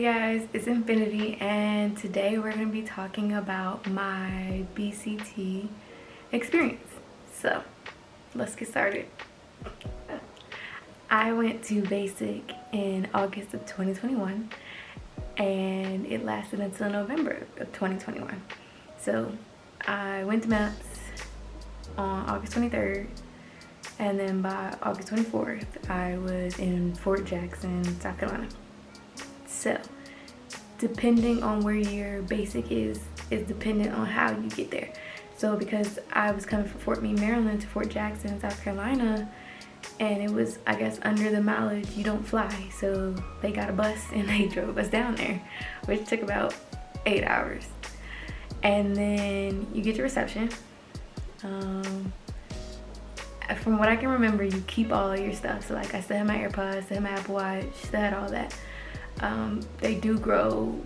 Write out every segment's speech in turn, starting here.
Hey guys, it's Infinity, and today we're going to be talking about my BCT experience. So, let's get started. I went to basic in August of 2021, and it lasted until November of 2021. So, I went to maths on August 23rd, and then by August 24th, I was in Fort Jackson, South Carolina. So, depending on where your basic is dependent on how you get there. So, because I was coming from Fort Meade, Maryland to Fort Jackson, South Carolina, and it was, I guess, under the mileage, you don't fly. So, they got a bus and they drove us down there, which took about 8 hours. And then you get your reception. From what I can remember, you keep all of your stuff. So, like, I still had my AirPods, still had my Apple Watch, still had all that. They do grow,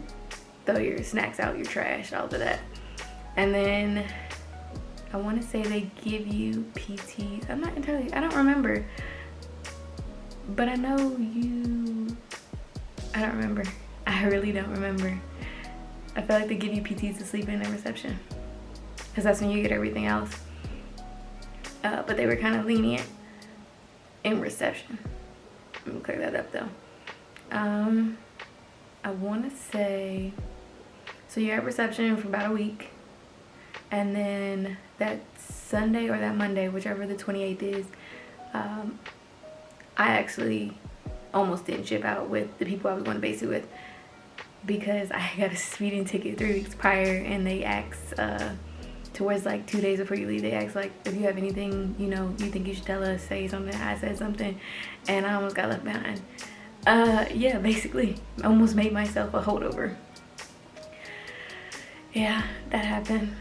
throw your snacks out, your trash, all of that. And then I want to say they give you PTs. I'm not entirely, I don't remember. But I know I don't remember. I really don't remember. I feel like they give you PTs to sleep in at reception, because that's when you get everything else. But they were kind of lenient in reception. Let me clear that up though. I want to say, so you're at reception for about a week, and then that Sunday or that Monday, whichever the 28th is, I actually almost didn't ship out with the people I was going to basic with, because I got a speeding ticket 3 weeks prior, and they asked, towards like 2 days before you leave, they asked like, if you have anything, you think you should tell us, say something. I said something, and I almost got left behind. Yeah, basically, almost made myself a holdover. Yeah, that happened.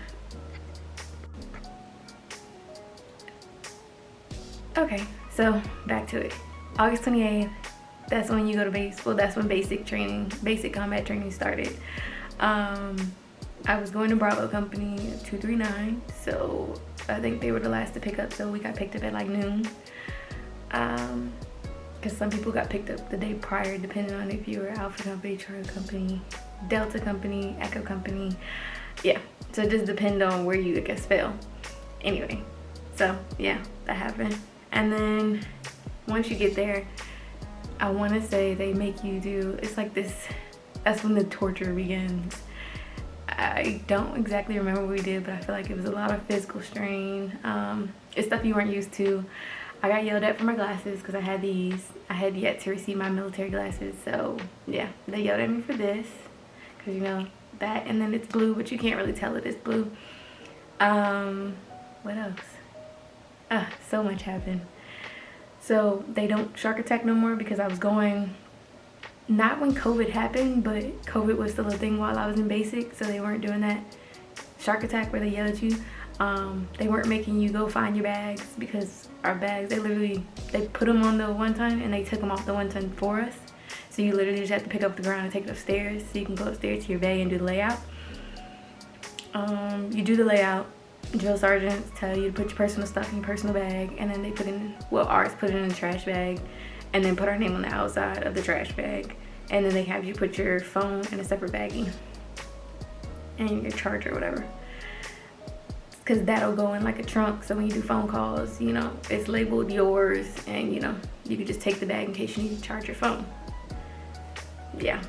Okay, so back to it. August 28th, that's when you go to base. Well, that's when basic combat training started. I was going to Bravo Company 239, so I think they were the last to pick up, so we got picked up at like noon. Because some people got picked up the day prior, depending on if you were Alpha Company, Charlie Company, Delta Company, Echo Company. Yeah, so it just depends on where you, I guess, fell. Anyway, so yeah, that happened. And then once you get there, I want to say they make you do, it's like this, that's when the torture begins. I don't exactly remember what we did, but I feel like it was a lot of physical strain. It's stuff you weren't used to. I got yelled at for my glasses because I had these. I had yet to receive my military glasses, so yeah, they yelled at me for this because that, and then it's blue, but you can't really tell it is blue. What else? So much happened. So they don't shark attack no more, because I was going, not when COVID happened, but COVID was still a thing while I was in basic, so they weren't doing that shark attack where they yell at you. They weren't making you go find your bags, because our bags, they put them on the one ton and they took them off the one ton for us. So you literally just have to pick up the ground and take it upstairs, so you can go upstairs to your bag and do the layout. You do the layout. Drill sergeants tell you to put your personal stuff in your personal bag, and then they put in, well, ours put it in the trash bag, and then put our name on the outside of the trash bag, and then they have you put your phone in a separate baggie and your charger or whatever, because that'll go in like a trunk, so when you do phone calls, it's labeled yours, and you can just take the bag in case you need to charge your phone. Yeah,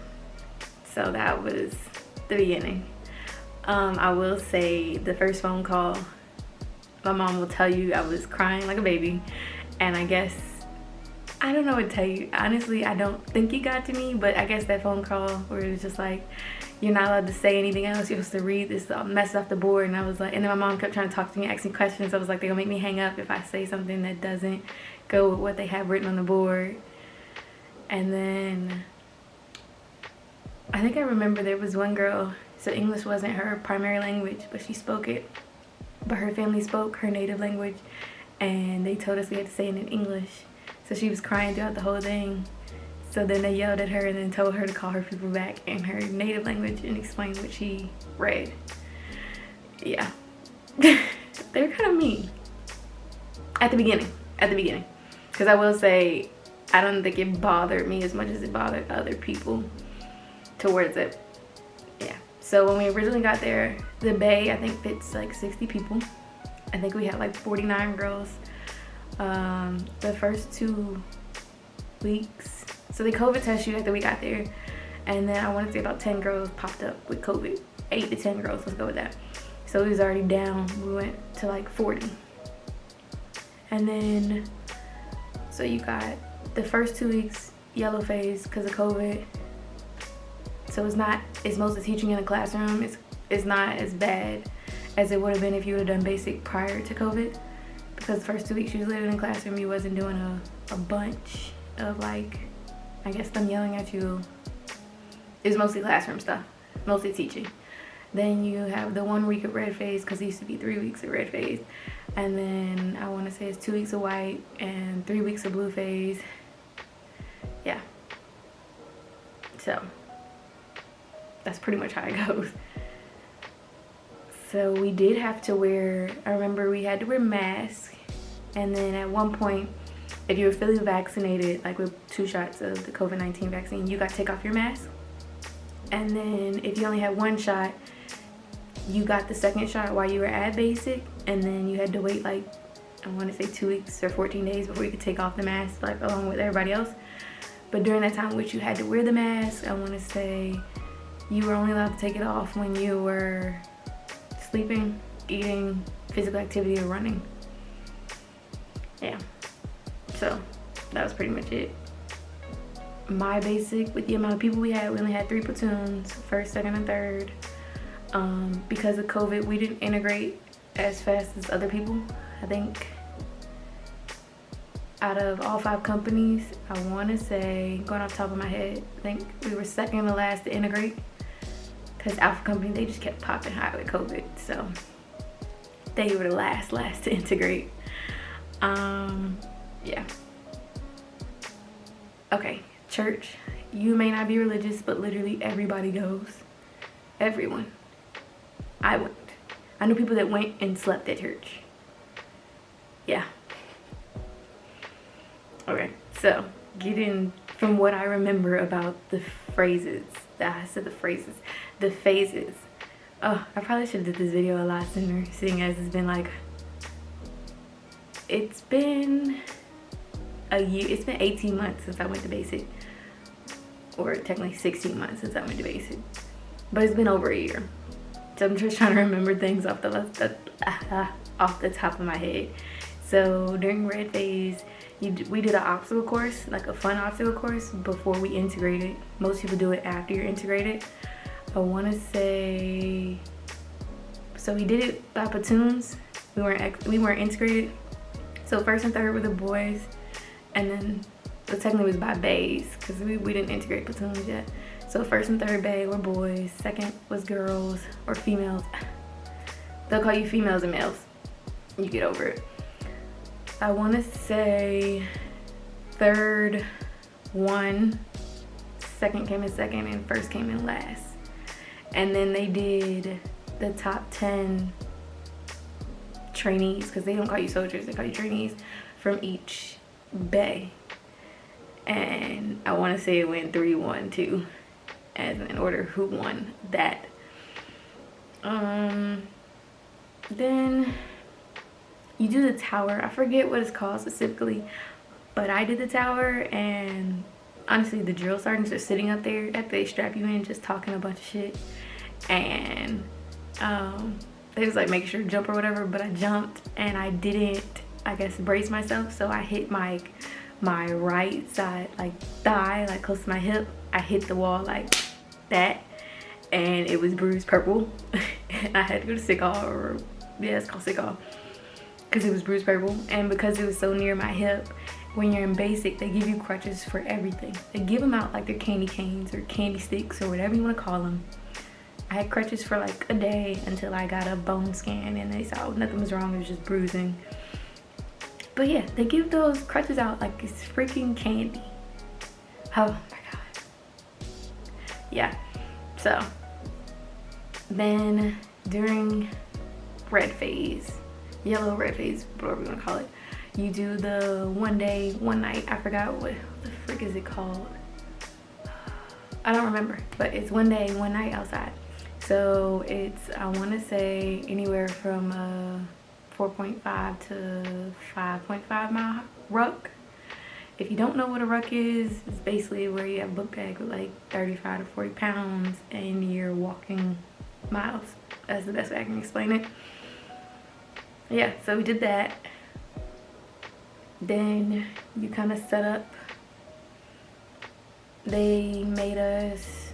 so that was the beginning. I will say, the first phone call, my mom will tell you I was crying like a baby, and I guess, I don't know what to tell you. Honestly, I don't think it got to me, but I guess that phone call where it was just like, you're not allowed to say anything else, you're supposed to read this mess off the board, and I was like, and then my mom kept trying to talk to me, asking questions. I was like, they're gonna make me hang up if I say something that doesn't go with what they have written on the board. And then I think I remember there was one girl, so English wasn't her primary language, but she spoke it, but her family spoke her native language, and they told us we had to say it in English. So she was crying throughout the whole thing. So then they yelled at her and then told her to call her people back in her native language and explain what she read. Yeah. They were kind of mean. At the beginning. Because I will say, I don't think it bothered me as much as it bothered other people. towards it. Yeah. So when we originally got there, the bay I think fits like 60 people. I think we had like 49 girls. The first 2 weeks, so they COVID test you after we got there, and then I want to say about 10 girls popped up with COVID. 8 to 10 girls, let's go with that. So we was already down. We went to like 40. And then, so you got the first 2 weeks yellow phase because of COVID. So it's mostly teaching in a classroom. It's not as bad as it would have been if you would have done basic prior to COVID. Because the first 2 weeks you was living in a classroom, you wasn't doing a bunch of like, I guess them yelling at you. It's mostly classroom stuff, mostly teaching. Then you have the 1 week of red phase, because it used to be 3 weeks of red phase. And then I want to say it's 2 weeks of white and 3 weeks of blue phase. Yeah. So that's pretty much how it goes. So we did have to wear, I remember we had to wear masks. And then at one point, if you were fully vaccinated, like with 2 shots of the COVID-19 vaccine, you got to take off your mask. And then if you only had 1 shot, you got the 2nd shot while you were at basic. And then you had to wait like, I want to say 2 weeks or 14 days before you could take off the mask, like along with everybody else. But during that time which you had to wear the mask, I want to say you were only allowed to take it off when you were sleeping, eating, physical activity, or running. Yeah. So that was pretty much it. My basic, with the amount of people we only had 3 platoons, 1st, 2nd, and 3rd. Because of COVID, we didn't integrate as fast as other people. I think out of all 5 companies, I want to say, going off the top of my head, I think we were 2nd to last to integrate. Because Alpha Company, they just kept popping high with COVID. So they were the last to integrate. Yeah. Okay, church. You may not be religious, but literally everybody goes. Everyone. I went. I know people that went and slept at church. Yeah. Okay, so getting from what I remember about the phrases. The phases. Oh, I probably should have did this video a lot sooner, seeing as it's been like, it's been a year, it's been 18 months since I went to basic, or technically 16 months since I went to basic, but it's been over a year. So I'm just trying to remember things off the top of my head. So during red phase, we did an obstacle course, like a fun obstacle course, before we integrated. Most people do it after you're integrated. I want to say, so we did it by platoons. We weren't integrated. So 1st and 3rd were the boys, and then technically it was by bays, because we didn't integrate platoons yet. So 1st and 3rd bay were boys, 2nd was girls or females. They'll call you females and males. You get over it. I want to say 3rd won, 2nd came in 2nd, and 1st came in last. And then they did the top 10 trainees, because they don't call you soldiers, they call you trainees, from each bay. And I want to say it went 3-1-2, as in order who won that. Then you do the tower. I forget what it's called specifically, but I did the tower, and honestly the drill sergeants are sitting up there after they strap you in just talking a bunch of shit, and they was like making sure to jump or whatever, but I jumped and I didn't, I guess, brace myself, so I hit my right side, like thigh, like close to my hip. I hit the wall like that, and it was bruised purple. And I had to go to sick hall, or yeah, it's called sick hall, because it was bruised purple. And because it was so near my hip, when you're in basic, they give you crutches for everything. They give them out like they're candy canes or candy sticks or whatever you want to call them. I had crutches for like a day until I got a bone scan, and they saw nothing was wrong, it was just bruising. But yeah, they give those crutches out like it's freaking candy. Oh my god. Yeah, so then during red phase, yellow red phase, whatever you want to call it, you do the 1 day, 1 night, I forgot what the frick is it called. I don't remember, but it's one day, one night outside. So it's, I want to say anywhere from 4.5 to 5.5 mile ruck. If you don't know what a ruck is, it's basically where you have a book bag with like 35 to 40 pounds and you're walking miles. That's the best way I can explain it. Yeah, so we did that. Then you kind of set up. They made us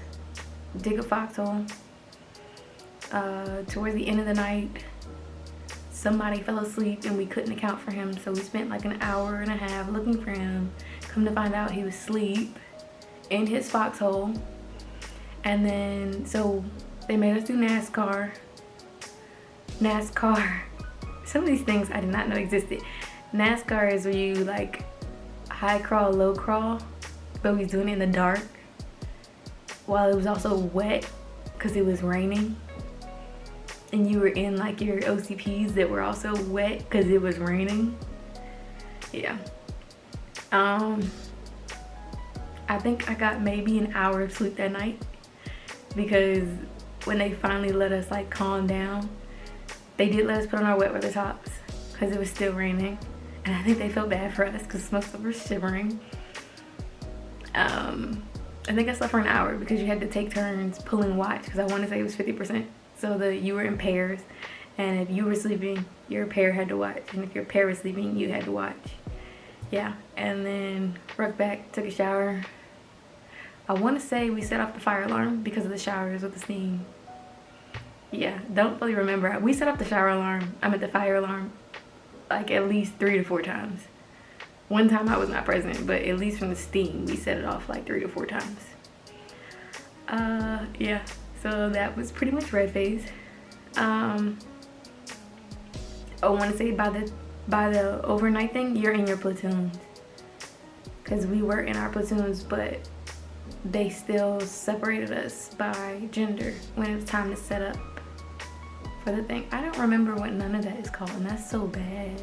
dig a foxhole. Towards the end of the night, somebody fell asleep and we couldn't account for him, so we spent like an hour and a half looking for him. Come to find out he was asleep in his foxhole. And then, so they made us do NASCAR. Some of these things I did not know existed. NASCAR is where you like high crawl, low crawl, but we was doing it in the dark while it was also wet because it was raining. And you were in like your OCPs that were also wet because it was raining. Yeah. I think I got maybe an hour of sleep that night because when they finally let us like calm down, they did let us put on our wet weather tops because it was still raining. And I think they felt bad for us because most of us were shivering. I think I slept for an hour because you had to take turns pulling watch because I want to say it was 50%. So that you were in pairs, and if you were sleeping, your pair had to watch, and if your pair was sleeping, you had to watch. Yeah, and then rucked back, took a shower. I want to say we set off the fire alarm because of the showers with the steam. Yeah, don't fully remember. We set off the shower alarm, the fire alarm, like at least 3 to 4 times. One time I was not present, but at least from the steam, we set it off like 3 to 4 times. Yeah. So that was pretty much red phase. I want to say by the overnight thing, you're in your platoons. Because we were in our platoons, but they still separated us by gender when it was time to set up for the thing. I don't remember what none of that is called, and that's so bad.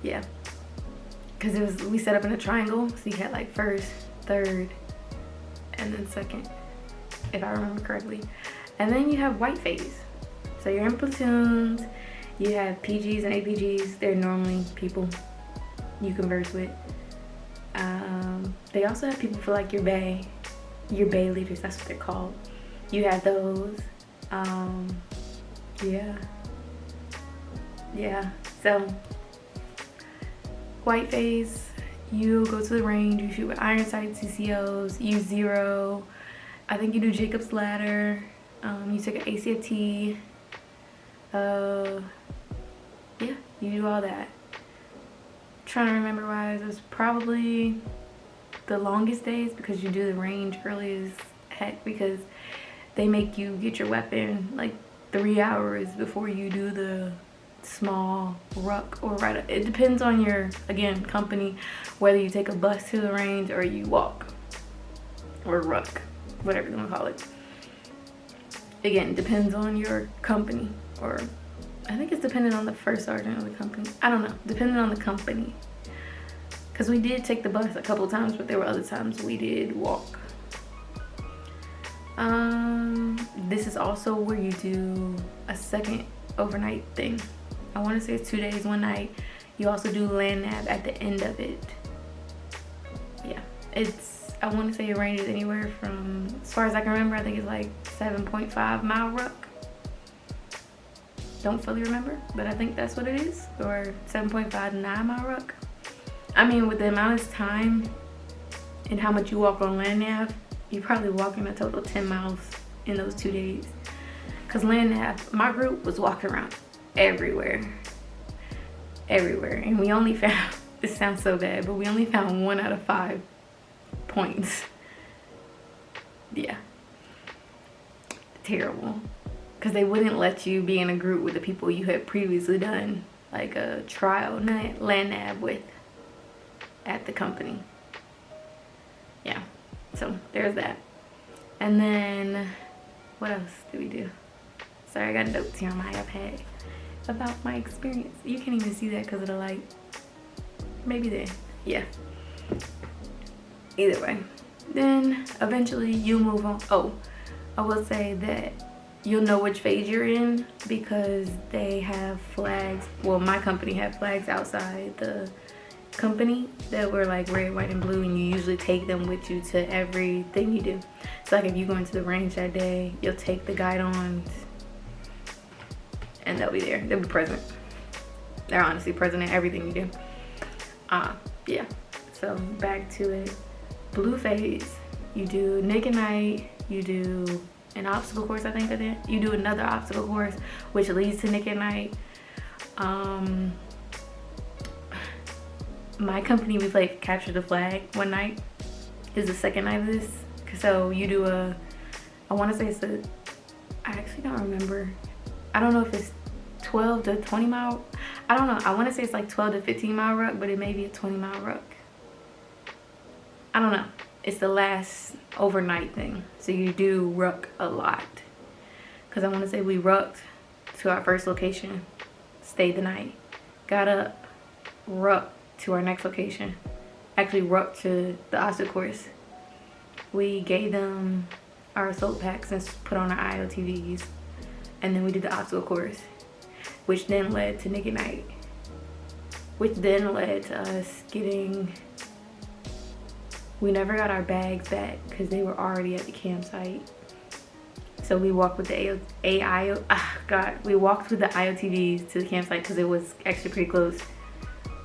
Yeah. Because we set up in a triangle, so you had like first, third, and then second, if I remember correctly. And then you have white phase. So you're in platoons, you have PGs and APGs. They're normally people you converse with. They also have people for like your bay leaders, that's what they're called. You have those. Yeah, so white phase, you go to the range, you shoot with iron sights, CCOs, use 0. I think you do Jacob's ladder. You take an ACFT. Yeah, you do all that. Trying to remember why it was probably the longest days because you do the range early as heck because they make you get your weapon like 3 hours before you do the small ruck or ride. It depends on your, again, company, whether you take a bus to the range or you walk or ruck, whatever you want to call it. Again, depends on your company, or I think it's dependent on the first sergeant of the company. I don't know, depending on the company. Because we did take the bus a couple times, but there were other times we did walk. This is also where you do a second overnight thing. I want to say it's 2 days, 1 night. You also do land nav at the end of it. Yeah, I want to say it ranges anywhere from, as far as I can remember, I think it's like 7.5 mile ruck. Don't fully remember, but I think that's what it is, or 7.5 9 mile ruck. I mean, with the amount of time and how much you walk on land nav, you're probably walking a total of 10 miles in those 2 days. Because land nav, my group was walking around everywhere. And we only found, this sounds so bad, but we only found 1 out of 5 points. Yeah. Terrible. Because they wouldn't let you be in a group with the people you had previously done like a trial land nav with at the company. Yeah, so there's that. And then what else did we do? Sorry, I got notes here on my iPad about my experience. You can't even see that because of the light. Maybe there. Yeah. Either way, Then eventually you move on. Oh, I will say that you'll know which phase you're in because they have flags. Well, my company had flags outside the company that were like red, white, and blue, and you usually take them with you to everything you do. So like if you go into the range that day, you'll take the guidons and they'll be there. They'll be present. They're honestly present in everything you do. Yeah, so back to it. Blue phase, you do Nick and Night, you do an obstacle course, I think I did. You do another obstacle course, which leads to Nick and Night. My company, we played Capture the Flag one night. Is the second night of this. So you do a, I want to say it's a, I actually don't remember. I don't know if it's 12 to 20 mile. I don't know. I want to say it's like 12 to 15 mile ruck, but it may be a 20 mile ruck. I don't know. It's the last overnight thing. So you do ruck a lot. Because I want to say we rucked to our first location, stayed the night, got up, rucked to our next location, actually rucked to the obstacle course. We gave them our assault packs and put on our IOTVs. And then we did the obstacle course, which then led to Nick at Night, which then led to us getting, we never got our bags back because they were already at the campsite. So we walked with the we walked with the IOTVs to the campsite because it was actually pretty close.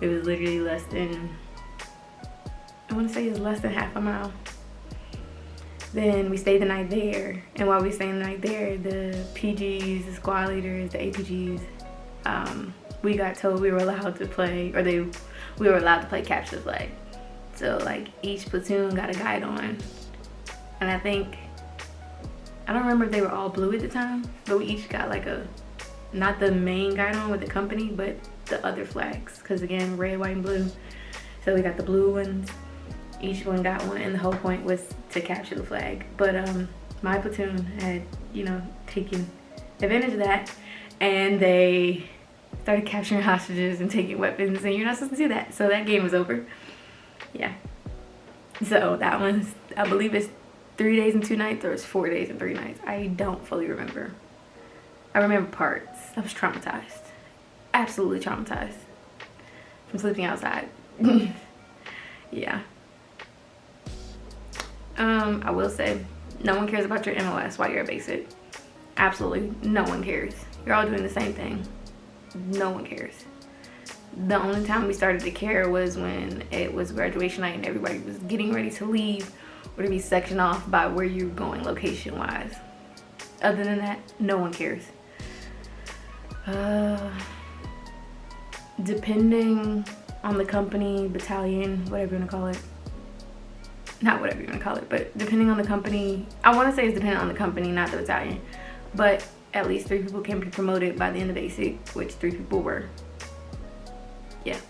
It was literally less than, I want to say it's less than half a mile. Then we stayed the night there, and while we stayed the night there, the PGs, the squad leaders, the APGs, we got told we were allowed to play, or we were allowed to play Capture the Flag. So like each platoon got a guide on, and I think, I don't remember if they were all blue at the time, but we each got like a, not the main guide on with the company, but the other flags, because again, red, white, and blue. So we got the blue ones. Each one got one, and the whole point was to capture the flag. But my platoon had, you know, taken advantage of that, and they started capturing hostages and taking weapons, and you're not supposed to do that. So that game was over. Yeah. So that one's, I believe it's 3 days and 2 nights, or it's 4 days and 3 nights. I don't fully remember. I remember parts. I was traumatized. Absolutely traumatized from sleeping outside. Yeah. I will say, no one cares about your MOS while you're a basic. Absolutely no one cares. You're all doing the same thing. No one cares. The only time we started to care was when it was graduation night and everybody was getting ready to leave or to be sectioned off by where you're going location wise. Other than that, no one cares. Depending on the company, battalion, whatever you want to call it. Not whatever you want to call it, but depending on the company, I want to say it's dependent on the company, not the battalion. But at least 3 people can be promoted by the end of basic, which 3 people were. Yeah.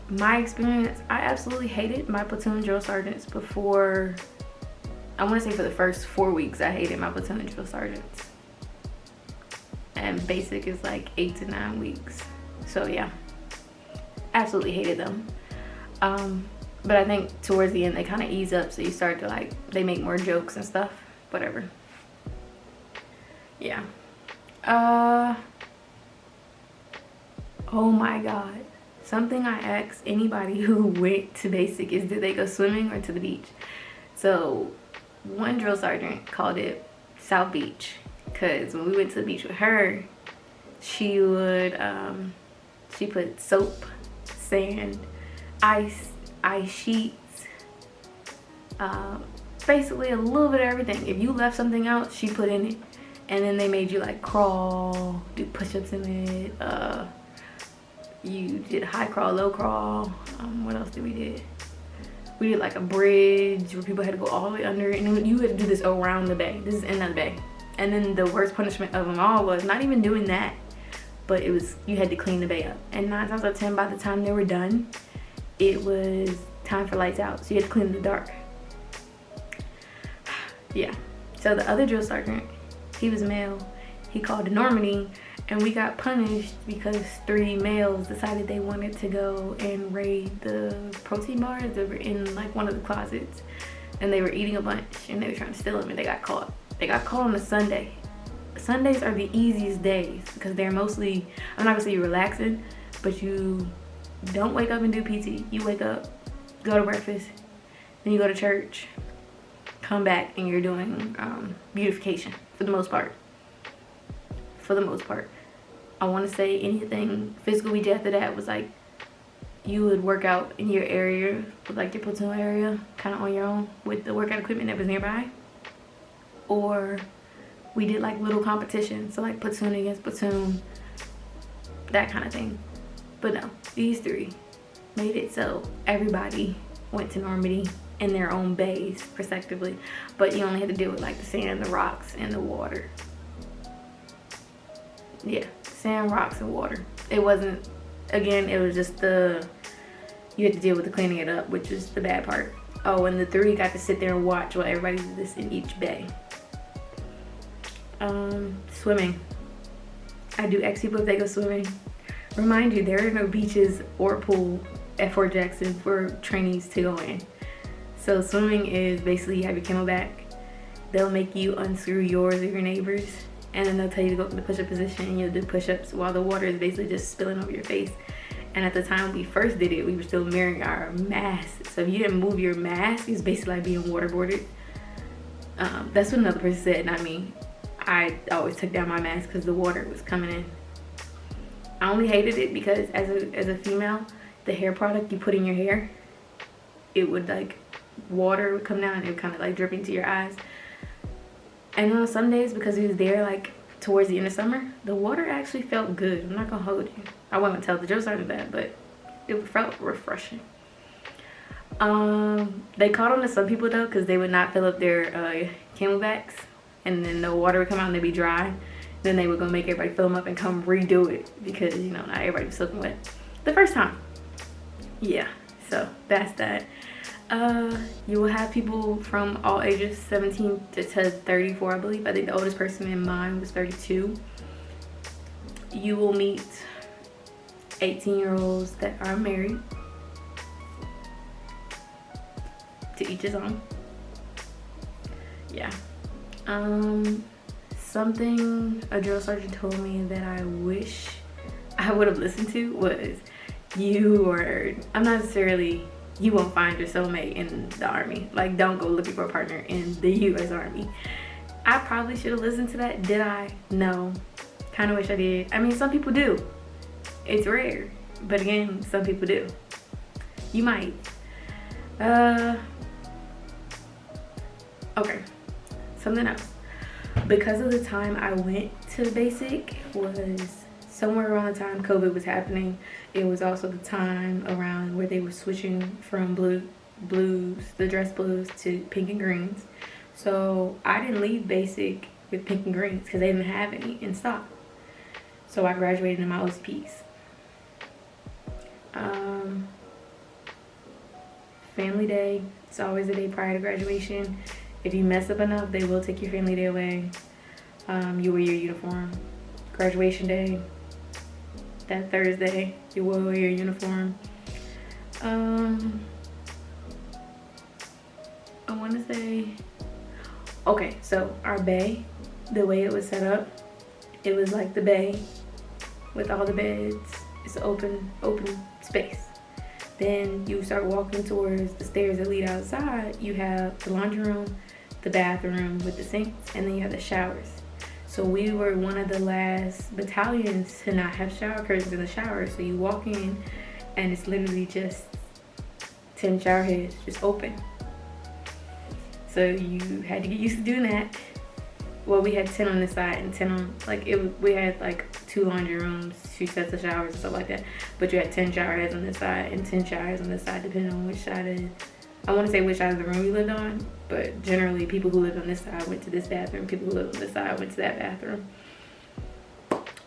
My experience, I absolutely hated my platoon drill sergeants before, I want to say for the first 4 weeks, I hated my platoon and drill sergeants. And basic is like 8 to 9 weeks. So yeah, absolutely hated them. But I think towards the end they kind of ease up, so you start to like, they make more jokes and stuff, whatever. Yeah. Oh my God. Something I asked anybody who went to basic is, did they go swimming or to the beach? So one drill sergeant called it South Beach, because when we went to the beach with her, she would, she put soap, sand, ice sheets, basically a little bit of everything. If you left something out, she put in it. And then they made you like crawl, do push-ups in it. You did high crawl, low crawl. What else did we do? We did like a bridge where people had to go all the way under it. And then you had to do this around the bay. This is in the bay. And then the worst punishment of them all was not even doing that, but it was, you had to clean the bay up. And 9 times out of 10, by the time they were done, it was time for lights out, so you had to clean in the dark. Yeah. So the other drill sergeant, he was male. He called to Normandy And we got punished because 3 males decided they wanted to go and raid the protein bars that were in like one of the closets. And they were eating a bunch and they were trying to steal them, and they got caught. They got caught on a Sunday. Sundays are the easiest days because they're mostly, I'm not gonna say you're relaxing, but you don't wake up and do PT. You wake up, go to breakfast, then you go to church, come back, and you're doing beautification for the most part. For the most part. I want to say anything physical we did after that was like you would work out in your area, with like your platoon area, kind of on your own with the workout equipment that was nearby. Or we did like little competitions, so like platoon against platoon, that kind of thing. But no, these 3 made it so everybody went to Normandy in their own bays, respectively. But you only had to deal with like the sand, the rocks, and the water. Yeah, sand, rocks, and water. It wasn't, again, it was just you had to deal with the cleaning it up, which is the bad part. Oh, and the 3 got to sit there and watch while everybody did this in each bay. Swimming. I do ex people if they go swimming. Remind you, there are no beaches or pool at Fort Jackson for trainees to go in. So swimming is basically you have your camelback. They'll make you unscrew yours or your neighbors, and then they'll tell you to go in the push-up position, and you'll do push-ups while the water is basically just spilling over your face. And at the time we first did it, we were still wearing our masks. So if you didn't move your mask, it's basically like being waterboarded. That's what another person said, not me. I always took down my mask because the water was coming in. I only hated it because as a female, the hair product you put in your hair, it would like, water would come down and it would kind of like drip into your eyes. And on some days, because it was there like towards the end of summer, the water actually felt good. I'm not gonna hold you. I won't tell the drill sergeant that, but it felt refreshing. They caught on to some people though, because they would not fill up their camelbacks, and then the water would come out and they'd be dry. Then they would go make everybody fill them up and come redo it because, you know, not everybody was soaking wet the first time. Yeah, so that's that. You will have people from all ages, 17 to 34, I believe. I think the oldest person in mine was 32. You will meet 18-year-olds that are married. To each his own. Yeah. Something a drill sergeant told me that I wish I would have listened to was, you won't find your soulmate in the Army. Like, don't go looking for a partner in the U.S. Army. I probably should have listened to that. Did I? No. Kind of wish I did. I mean, some people do. It's rare. But again, some people do. You might. Okay. Something else. Because of the time I went to basic was somewhere around the time COVID was happening. It was also the time around where they were switching from blues, the dress blues, to pink and greens. So I didn't leave basic with pink and greens because they didn't have any in stock. So I graduated in my OCPs. Family day, it's always the day prior to graduation. If you mess up enough, they will take your family day away. You wear your uniform. Graduation day, that Thursday, you will wear your uniform. I want to say, okay, so our bay, the way it was set up, it was like the bay with all the beds. It's open space. Then you start walking towards the stairs that lead outside. You have the laundry room, the bathroom with the sinks, and then you have the showers. So we were one of the last battalions to not have shower curtains in the shower. So you walk in and it's literally just 10 shower heads just open. So you had to get used to doing that. Well, we had 10 on this side and 10 on, we had like 2 laundry rooms, 2 sets of showers and stuff like that. But you had 10 shower heads on this side and 10 shower heads on this side, depending on which side I want to say which side of the room you lived on, but generally people who lived on this side went to this bathroom, people who lived on this side went to that bathroom.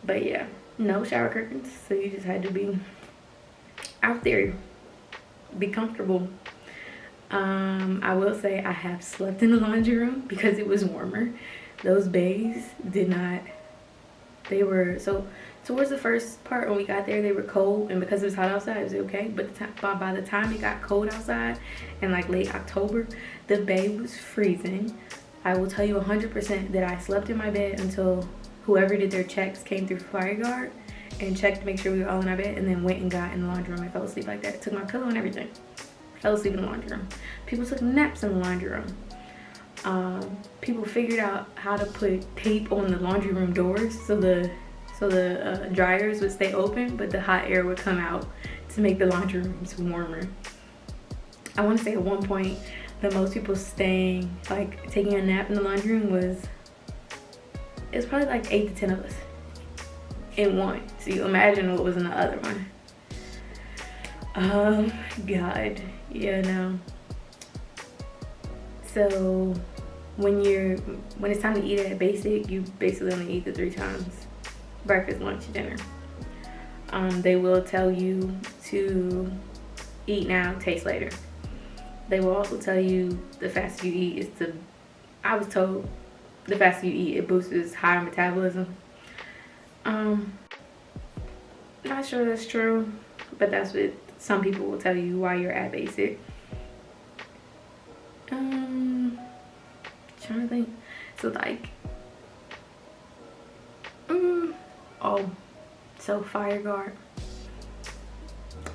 But yeah, no shower curtains, so you just had to be out there, be comfortable. I will say I have slept in the laundry room because it was warmer. Those bays did not They were, so towards the first part when we got there, they were cold, and because it was hot outside, it was okay. But by the time it got cold outside in like late October, the bed was freezing. I will tell you 100% that I slept in my bed until whoever did their checks came through Fire Guard and checked to make sure we were all in our bed, and then went and got in the laundry room and fell asleep like that. Took my pillow and everything. Fell asleep in the laundry room. People took naps in the laundry room. People figured out how to put tape on the laundry room doors so the dryers would stay open, but the hot air would come out to make the laundry rooms warmer. I want to say at one point, the most people staying, like taking a nap in the laundry room was probably like 8 to 10 of us in one. So you imagine what was in the other one. God, yeah, no. So when it's time to eat at basic, you basically only eat the 3 times: breakfast, lunch, dinner. They will tell you to eat now, taste later. They will also tell you the faster you eat I was told the faster you eat, it boosts higher metabolism. Not sure that's true, but that's what some people will tell you while you're at basic. Trying to think. So like, so Fire Guard.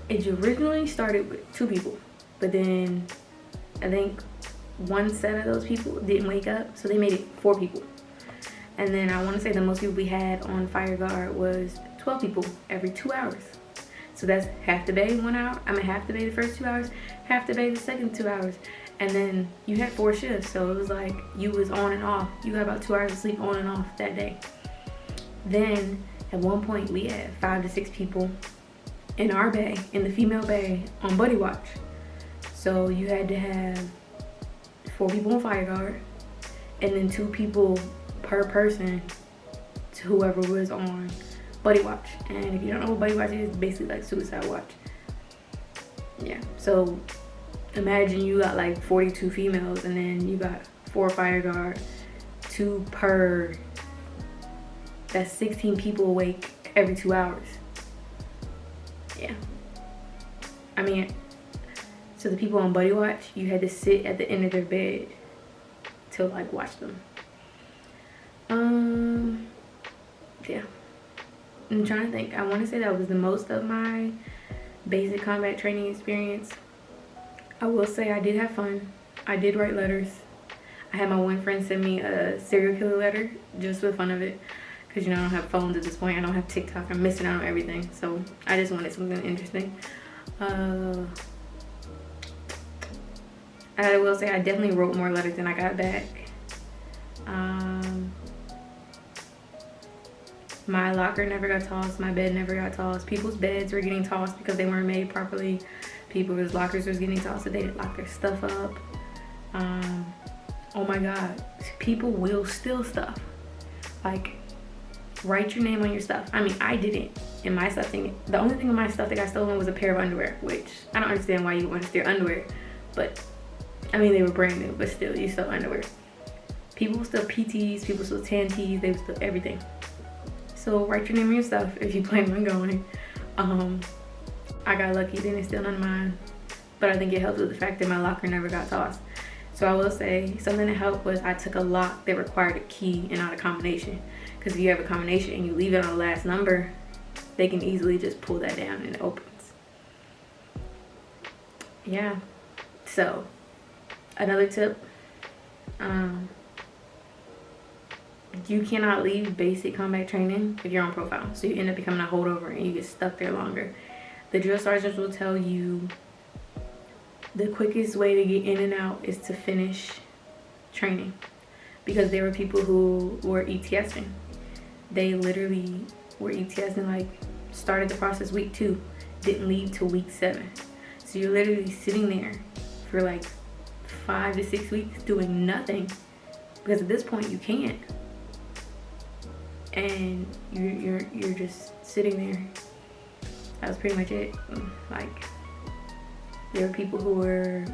It originally started with 2 people, but then I think one set of those people didn't wake up, so they made it 4 people. And then I want to say the most people we had on Fire Guard was 12 people every 2 hours. So that's half the day, 1 hour. I mean, half the day the first 2 hours, half the day the second 2 hours. And then you had 4 shifts, so it was like you was on and off. You got about 2 hours of sleep on and off that day. Then at one point we had 5 to 6 people in our bay, in the female bay, on buddy watch. So you had to have 4 people on Fire Guard, and then 2 people per person to whoever was on buddy watch. And if you don't know what buddy watch is, it's basically like suicide watch. Yeah, so imagine you got like 42 females, and then you got 4 Fire Guard, 2 per. That's 16 people awake every 2 hours. Yeah. I mean, so the people on buddy watch, you had to sit at the end of their bed to like watch them. Yeah. I'm trying to think. I want to say that was the most of my basic combat training experience. I will say I did have fun. I did write letters. I had my one friend send me a serial killer letter just for the fun of it. Because, you know, I don't have phones at this point. I don't have TikTok. I'm missing out on everything. So I just wanted something interesting. I will say I definitely wrote more letters than I got back. My locker never got tossed. My bed never got tossed. People's beds were getting tossed because they weren't made properly. People's lockers was getting tossed so they didn't lock their stuff up. Oh my God. People will steal stuff. Like, write your name on your stuff. I mean, I didn't in my stuff thing. The only thing in my stuff that got stolen was a pair of underwear, which I don't understand why you want to steal underwear. But, I mean, they were brand new, but still, you stole underwear. People steal PTs, people steal tan tees, they steal everything. So write your name on your stuff if you plan on going. I got lucky, they didn't steal none of mine. But I think it helped with the fact that my locker never got tossed. So I will say something that helped was I took a lock that required a key and not a combination. Because if you have a combination and you leave it on the last number, they can easily just pull that down and it opens. Yeah. So another tip, you cannot leave basic combat training if you're on profile. So you end up becoming a holdover and you get stuck there longer. The drill sergeants will tell you the quickest way to get in and out is to finish training, because there were people who were ETSing. They literally were ETSing, like started the process week 2, didn't leave till week 7. So you're literally sitting there for like 5 to 6 weeks doing nothing, because at this point you can't, and you're just sitting there. That was pretty much it. Like, there were people who were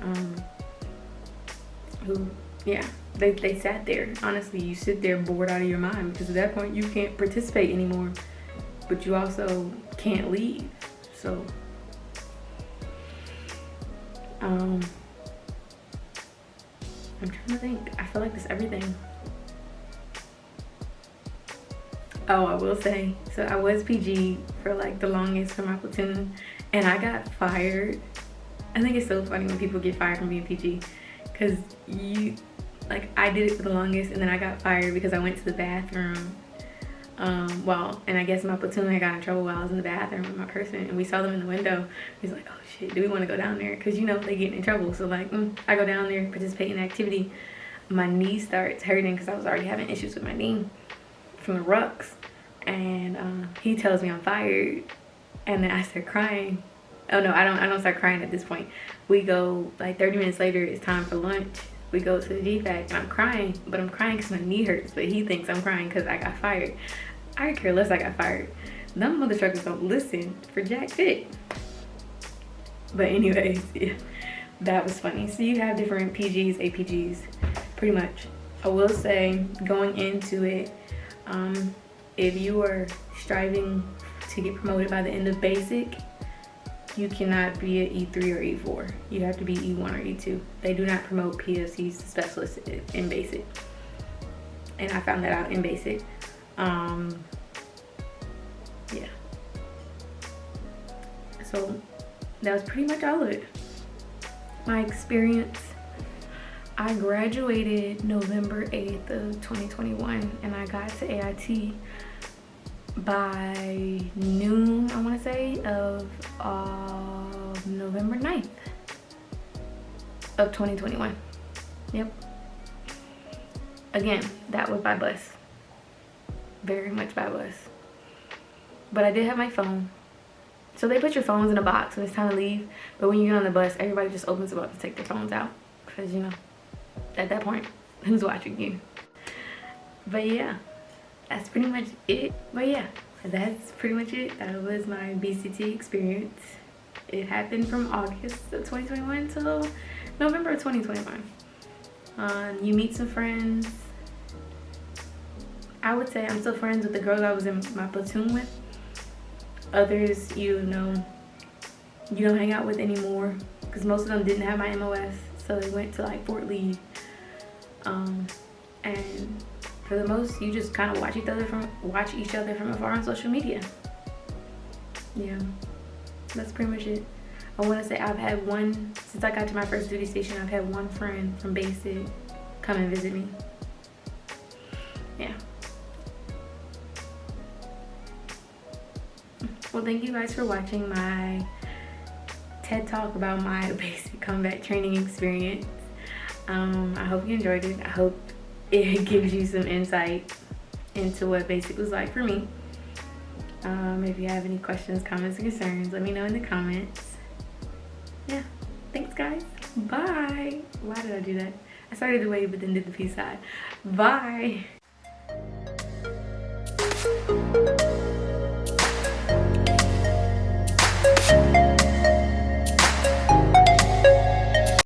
they sat there. Honestly, you sit there bored out of your mind because at that point you can't participate anymore, but you also can't leave. So I'm trying to think. I feel like that's everything. Oh, I will say, so I was PG for like the longest for my platoon, and I got fired. I think it's so funny when people get fired from being PG, because I did it for the longest, and then I got fired because I went to the bathroom. And I guess my platoon had got in trouble while I was in the bathroom with my person, and we saw them in the window. He's like, oh shit, do we want to go down there? Because you know they getting in trouble. So like, I go down there, participate in the activity. My knee starts hurting because I was already having issues with my knee from the rucks, and he tells me I'm fired, and then I start crying. Oh no, I don't start crying at this point. We go, like 30 minutes later, it's time for lunch. We go to the GFAC, and I'm crying, but I'm crying because my knee hurts, but he thinks I'm crying because I got fired. I care less I got fired. Them mother truckers don't listen for jack shit. But anyways, yeah, that was funny. So you have different PGs, APGs, pretty much. I will say, going into it, if you are striving to get promoted by the end of basic, you cannot be an E3 or E4. You have to be E1 or E2. They do not promote PFCs to specialists in basic. And I found that out in basic. Yeah. So that was pretty much all of it. My experience. I graduated November 8th of 2021, and I got to AIT by noon, I want to say, of November 9th of 2021. Yep. Again, that was by bus. Very much by bus. But I did have my phone. So they put your phones in a box when it's time to leave, but when you get on the bus, everybody just opens the box to take their phones out, because you know, at that point, who's watching you? But yeah, that's pretty much it. But yeah, that's pretty much it. That was my BCT experience. It happened from August of 2021 till November of 2021. You meet some friends. I would say I'm still friends with the girls I was in my platoon with. Others, you know, you don't hang out with anymore, because most of them didn't have my MOS, so they went to like Fort Lee. And for the most, you just kind of watch each other from afar on social media. Yeah, that's pretty much it. I want to say I've had one, since I got to my first duty station, I've had one friend from basic come and visit me. Yeah. Well, thank you guys for watching my TED Talk about my basic combat training experience. I hope you enjoyed it. I hope it gives you some insight into what basic was like for me. If you have any questions, comments, or concerns, let me know in the comments. Yeah, thanks guys. Bye. Why did I do that? I started the wave but then did the peace sign. Bye.